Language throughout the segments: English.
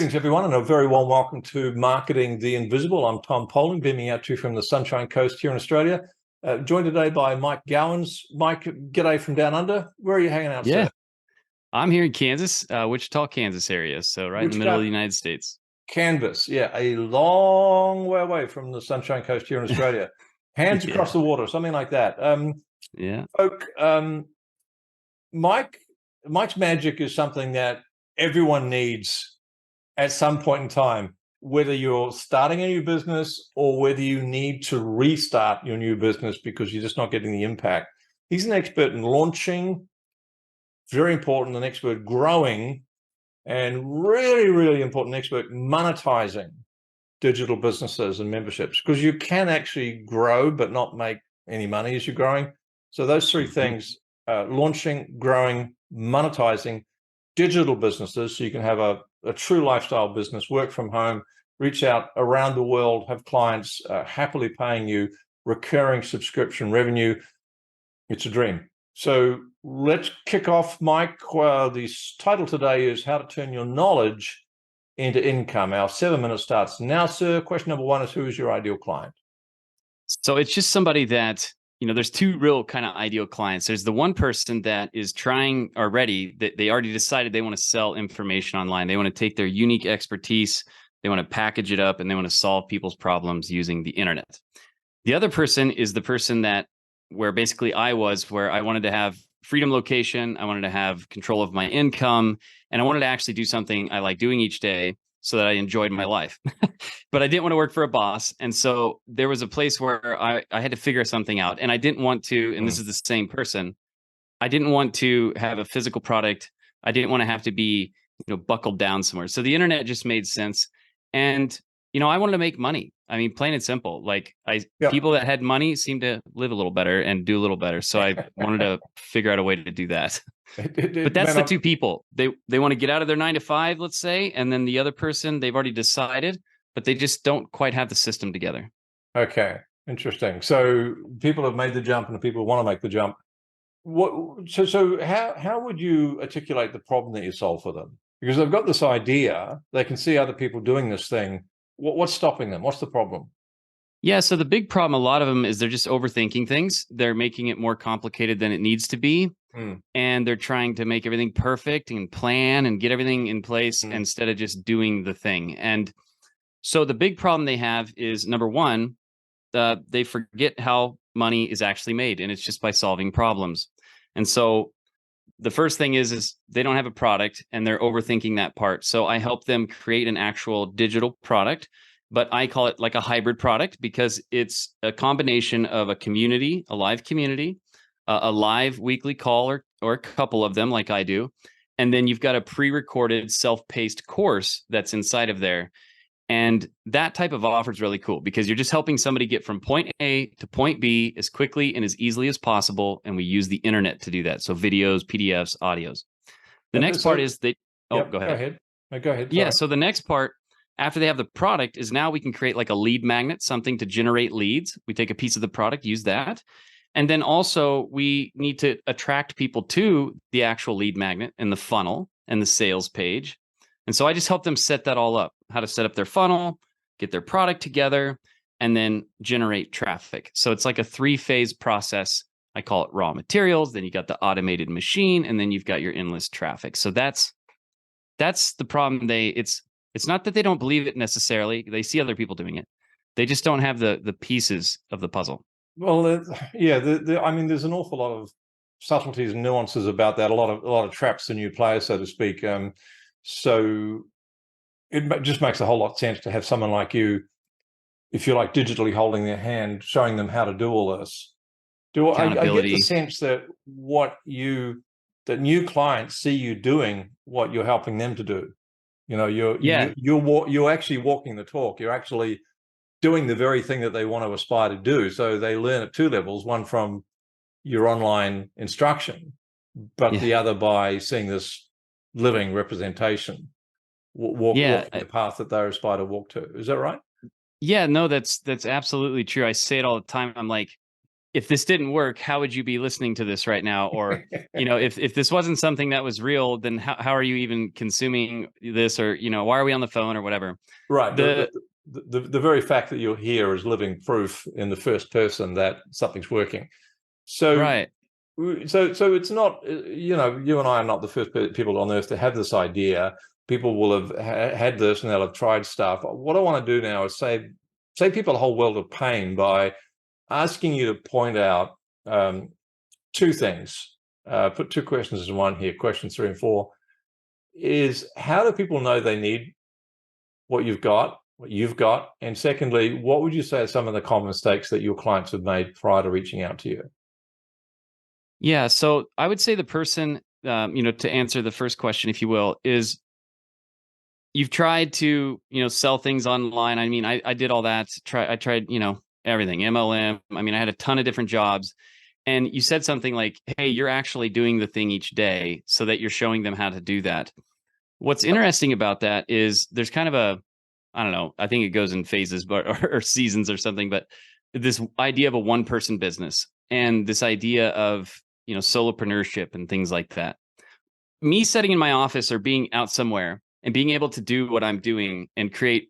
Greetings, everyone, and a very warm welcome to Marketing the Invisible. I'm Tom Poling, beaming out to you from the Sunshine Coast here in Australia. Joined today by Mike Gowans. Mike, g'day from down under. Where are you hanging out, Yeah, sir? I'm here in Kansas, Wichita, Kansas area. So right in the middle of the United States. Canvas, yeah, a long way away from the Sunshine Coast here in Australia. Hands across Yeah, the water, something like that. yeah. Folk, Mike's magic is something that everyone needs at some point in time, whether you're starting a new business or whether you need to restart your new business because you're just not getting the impact. He's an expert in launching, very important, an expert growing, and really, really important expert monetizing digital businesses and memberships, because you can actually grow but not make any money as you're growing. So those three things, launching, growing, monetizing digital businesses, so you can have a true lifestyle business, work from home, reach out around the world, have clients happily paying you recurring subscription revenue. It's a dream. So let's kick off, Mike. The title today is How to Turn Your Knowledge into Income. Our 7 minutes starts now, sir. Question number one is, who is your ideal client? So it's just somebody that, there's two real kind of ideal clients. There's the one person that is trying already, that they already decided they want to sell information online. They want to take their unique expertise, they want to package it up, and they want to solve people's problems using the internet. The other person is the person that where basically where I wanted to have freedom location, I wanted to have control of my income, and I wanted to actually do something I like doing each day so that I enjoyed my life. But I didn't want to work for a boss. And so there was a place where I had to figure something out. And I didn't want to, and this is the same person, I didn't want to have a physical product. I didn't want to have to be, buckled down somewhere. So the internet just made sense. And, I wanted to make money. I mean, plain and simple. Like people that had money seemed to live a little better and do a little better. So I wanted to figure out a way to do that. But that's the two people. They want to get out of their 9 to 5, let's say, and then the other person, they've already decided, but they just don't quite have the system together. Okay, interesting. So people have made the jump, and the people want to make the jump. How would you articulate the problem that you solve for them? Because they've got this idea, they can see other people doing this thing. What's stopping them? What's the problem? Yeah, so the big problem, a lot of them, is they're just overthinking things. They're making it more complicated than it needs to be. And they're trying to make everything perfect and plan and get everything in place instead of just doing the thing. And so the big problem they have is, number one, they forget how money is actually made, and it's just by solving problems. And so the first thing is they don't have a product, and they're overthinking that part. So I help them create an actual digital product, but I call it like a hybrid product because it's a combination of a community, a live community, a live weekly call or a couple of them like I do. And then you've got a pre-recorded self-paced course that's inside of there. And that type of offer is really cool because you're just helping somebody get from point A to point B as quickly and as easily as possible. And we use the internet to do that. So videos, PDFs, audios. The next part is they, go ahead. Go ahead. Go ahead. Yeah. So the next part, after they have the product, is now we can create like a lead magnet, something to generate leads. We take a piece of the product, use that. And then also we need to attract people to the actual lead magnet and the funnel and the sales page. And so I just help them set that all up, how to set up their funnel, get their product together, and then generate traffic. So it's like a 3-phase process. I call it raw materials. Then you got the automated machine, and then you've got your endless traffic. So that's the problem. It's not that they don't believe it necessarily. They see other people doing it. They just don't have the pieces of the puzzle. Well, yeah, I mean, there's an awful lot of subtleties and nuances about that. A lot of traps and new players, so to speak. So it just makes a whole lot of sense to have someone like you, if you're like digitally holding their hand, showing them how to do all this. I get the sense that that new clients see you doing what you're helping them to do. You're actually walking the talk. You're actually doing the very thing that they want to aspire to do. So they learn at 2 levels: one from your online instruction, but the other by seeing this living representation, walking the path that they aspire to walk to. Is that right? Yeah, no, that's absolutely true. I say it all the time. I'm like, if this didn't work, how would you be listening to this right now? Or, if this wasn't something that was real, then how are you even consuming this? Or, why are we on the phone or whatever? Right. The very fact that you're here is living proof in the first person that something's working. So, right. so it's not, you and I are not the first people on earth to have this idea. People will have had this and they'll have tried stuff. What I want to do now is save people a whole world of pain by asking you to point out two things. Put two questions in one here. Questions 3 and 4 is, how do people know they need what you've got? And secondly, what would you say are some of the common mistakes that your clients have made prior to reaching out to you? Yeah. So I would say the person, to answer the first question, if you will, is you've tried to, sell things online. I mean, I did all that. I tried, everything, MLM. I mean, I had a ton of different jobs. And you said something like, hey, you're actually doing the thing each day so that you're showing them how to do that. What's interesting about that is there's kind of I don't know, I think it goes in phases, but or seasons or something, but this idea of a one-person business and this idea of, solopreneurship and things like that. Me sitting in my office or being out somewhere and being able to do what I'm doing and create,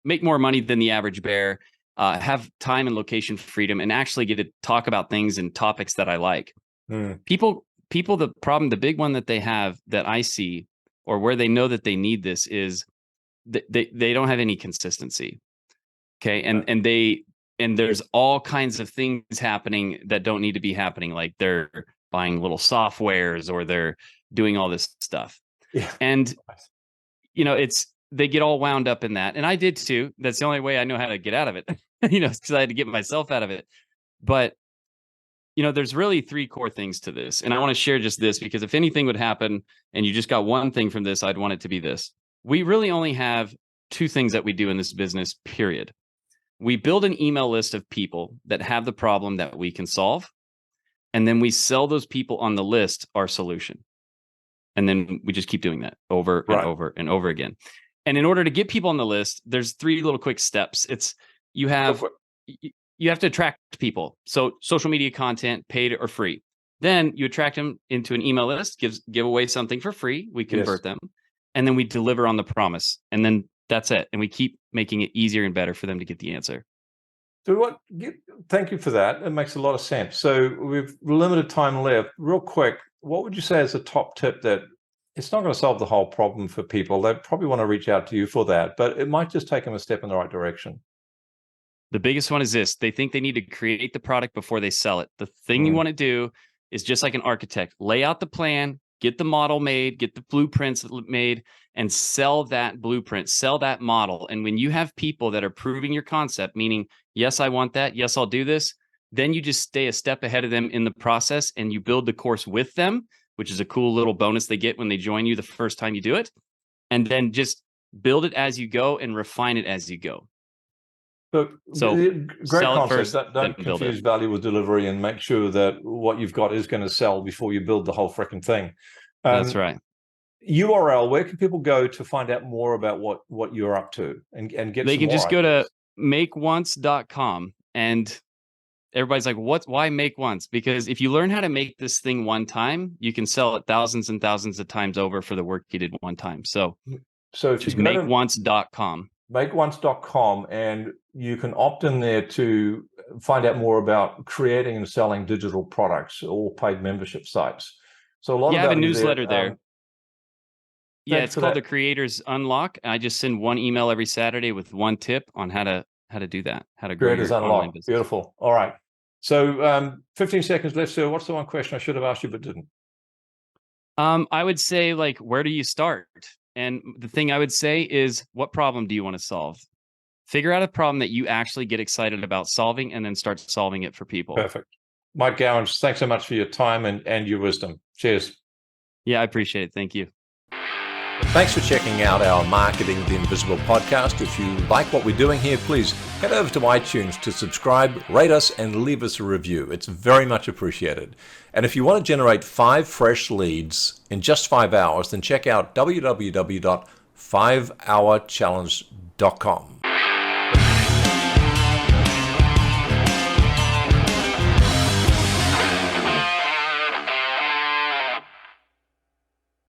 make more money than the average bear, have time and location freedom, and actually get to talk about things and topics that I like. People, the big one that they have that I see, or where they know that they need this, is they don't have any consistency. Okay. And there's all kinds of things happening that don't need to be happening. Like they're buying little softwares or they're doing all this stuff. Yeah. And, they get all wound up in that. And I did too. That's the only way I know how to get out of it, because I had to get myself out of it. But, there's really 3 core things to this. And I want to share just this, because if anything would happen and you just got one thing from this, I'd want it to be this. We really only have 2 things that we do in this business, period. We build an email list of people that have the problem that we can solve. And then we sell those people on the list our solution. And then we just keep doing that over and over and over again. And in order to get people on the list, there's 3 little quick steps. It's you have to attract people. So social media content, paid or free. Then you attract them into an email list, give away something for free. We convert them. And then we deliver on the promise. And then that's it. And we keep making it easier and better for them to get the answer. So thank you for that. It makes a lot of sense. So we've limited time left. Real quick, what would you say is a top tip that it's not going to solve the whole problem for people? They probably want to reach out to you for that, but it might just take them a step in the right direction. The biggest one is this. They think they need to create the product before they sell it. The thing you want to do is just like an architect, lay out the plan, get the model made, get the blueprints made, and sell that blueprint, sell that model. And when you have people that are proving your concept, meaning, yes, I want that, yes, I'll do this, then you just stay a step ahead of them in the process and you build the course with them, which is a cool little bonus they get when they join you the first time you do it. And then just build it as you go and refine it as you go. So great concept. Don't confuse value with delivery, and make sure that what you've got is going to sell before you build the whole freaking thing. That's right. URL, where can people go to find out more about what you're up to and get They some can more just ideas? go to makeonce.com, and everybody's like, why make once? Because if you learn how to make this thing one time, you can sell it thousands and thousands of times over for the work you did one time. So if just you go makeonce.com. Makeonce.com, and you can opt in there to find out more about creating and selling digital products or paid membership sites. So a lot of I have a newsletter there. Yeah, it's called the Creators Unlock. I just send one email every Saturday with one tip on how to do that, how to grow your online business. Beautiful. All right. So 15 seconds left, sir. What's the one question I should have asked you but didn't? I would say, like, where do you start? And the thing I would say is, what problem do you want to solve? Figure out a problem that you actually get excited about solving, and then start solving it for people. Perfect. Mike Gowans, thanks so much for your time and your wisdom. Cheers. Yeah, I appreciate it. Thank you. Thanks for checking out our Marketing the Invisible podcast. If you like what we're doing here, please head over to iTunes to subscribe, rate us, and leave us a review. It's very much appreciated. And if you want to generate 5 fresh leads in just 5 hours, then check out www.5hourchallenge.com.